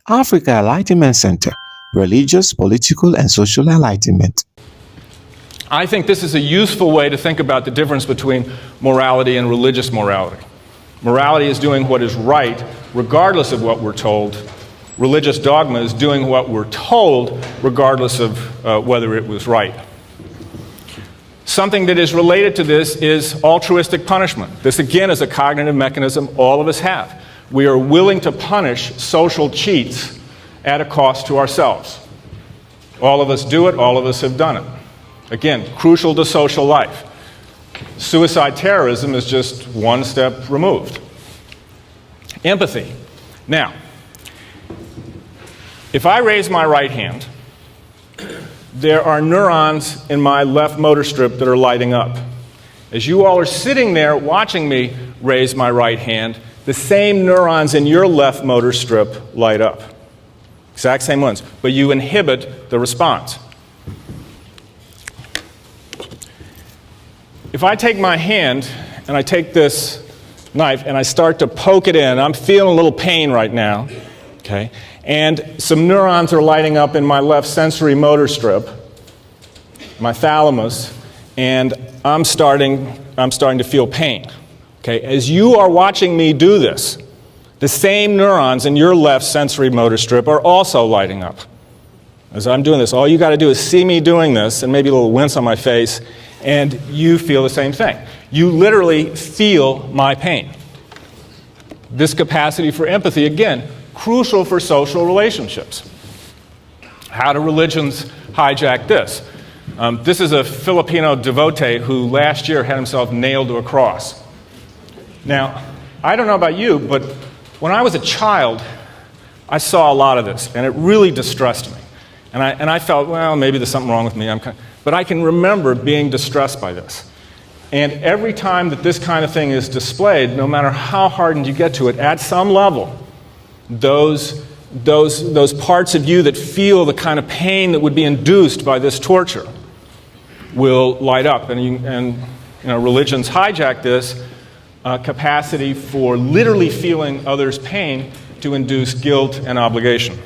Africa Enlightenment Center, Religious, Political, and Social Enlightenment. I think this is a useful way to think about the difference between morality and religious morality. Morality is doing what is right, regardless of what we're told. Religious dogma is doing what we're told, regardless of whether it was right. Something that is related to this is altruistic punishment. This, again, is a cognitive mechanism all of us have. We are willing to punish social cheats at a cost to ourselves. All of us do it, all of us have done it. Again, crucial to social life. Suicide terrorism is just one step removed. Empathy. Now, if I raise my right hand, there are neurons in my left motor strip that are lighting up. As you all are sitting there watching me raise my right hand, the same neurons in your left motor strip light up. Exact same ones, but you inhibit the response. If I take my hand and I take this knife and I start to poke it in, I'm feeling a little pain right now, okay? And some neurons are lighting up in my left sensory motor strip, my thalamus, and I'm starting to feel pain. Okay? As you are watching me do this, the same neurons in your left sensory motor strip are also lighting up. As I'm doing this, all you got to do is see me doing this, and maybe a little wince on my face, and you feel the same thing. You literally feel my pain. This capacity for empathy, again, crucial for social relationships. How do religions hijack this? This is a Filipino devotee who last year had himself nailed to a cross. Now, I don't know about you, but when I was a child, I saw a lot of this, and it really distressed me. And I felt, well, maybe there's something wrong with me. But I can remember being distressed by this. And every time that this kind of thing is displayed, no matter how hardened you get to it, at some level, those parts of you that feel the kind of pain that would be induced by this torture will light up. And religions hijack this capacity for literally feeling others' pain to induce guilt and obligation.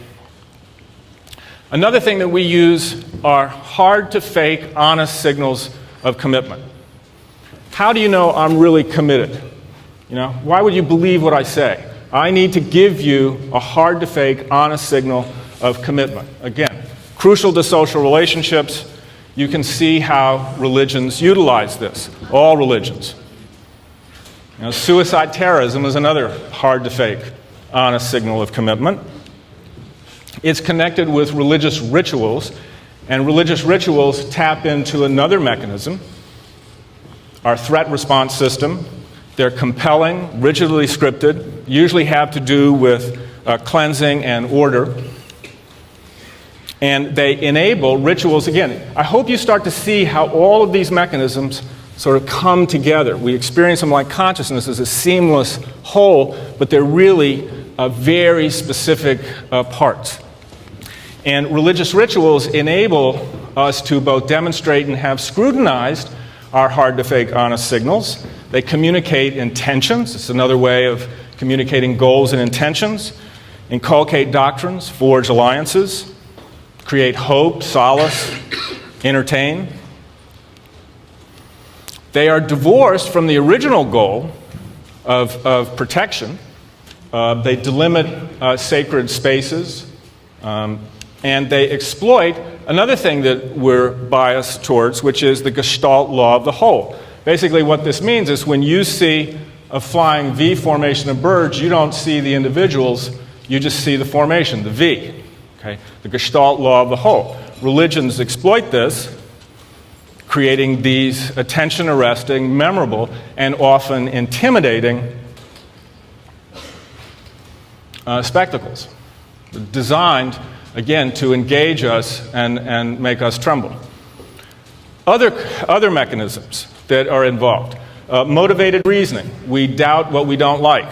Another thing that we use are hard-to-fake, honest signals of commitment. How do you know I'm really committed? Why would you believe what I say? I need to give you a hard-to-fake, honest signal of commitment. Again, crucial to social relationships. You can see how religions utilize this, all religions. Suicide terrorism is another hard-to-fake, honest signal of commitment. It's connected with religious rituals, and religious rituals tap into another mechanism, our threat response system. They're compelling, rigidly scripted, usually have to do with cleansing and order. And they enable rituals. Again, I hope you start to see how all of these mechanisms sort of come together. We experience them like consciousness as a seamless whole, but they're really very specific parts. And religious rituals enable us to both demonstrate and have scrutinized our hard-to-fake honest signals. They communicate intentions. It's another way of communicating goals and intentions. Inculcate doctrines, forge alliances, create hope, solace, entertain. They are divorced from the original goal of protection. They delimit sacred spaces, and they exploit another thing that we're biased towards, which is the Gestalt law of the whole. Basically, what this means is when you see a flying V formation of birds, you don't see the individuals, you just see the formation, the V. Okay? The Gestalt law of the whole. Religions exploit this, creating these attention-arresting, memorable, and often intimidating spectacles, designed, again, to engage us and make us tremble. Other mechanisms that are involved. Motivated reasoning. We doubt what we don't like.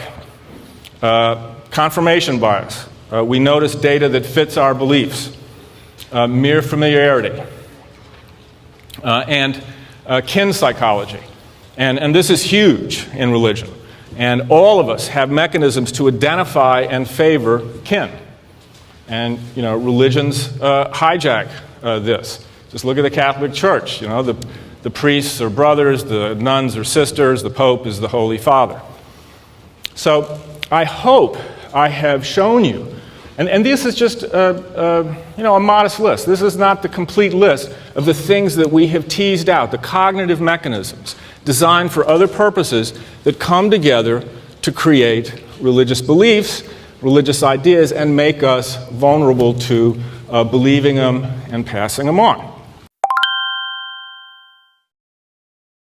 Confirmation bias. We notice data that fits our beliefs. Mere familiarity. And kin psychology. And this is huge in religion. And all of us have mechanisms to identify and favor kin. And, religions hijack this. Just look at the Catholic Church. The priests are brothers, the nuns are sisters, the Pope is the Holy Father. So I hope I have shown you, and this is just a modest list. This is not the complete list of the things that we have teased out, the cognitive mechanisms designed for other purposes that come together to create religious beliefs, religious ideas, and make us vulnerable to believing them and passing them on.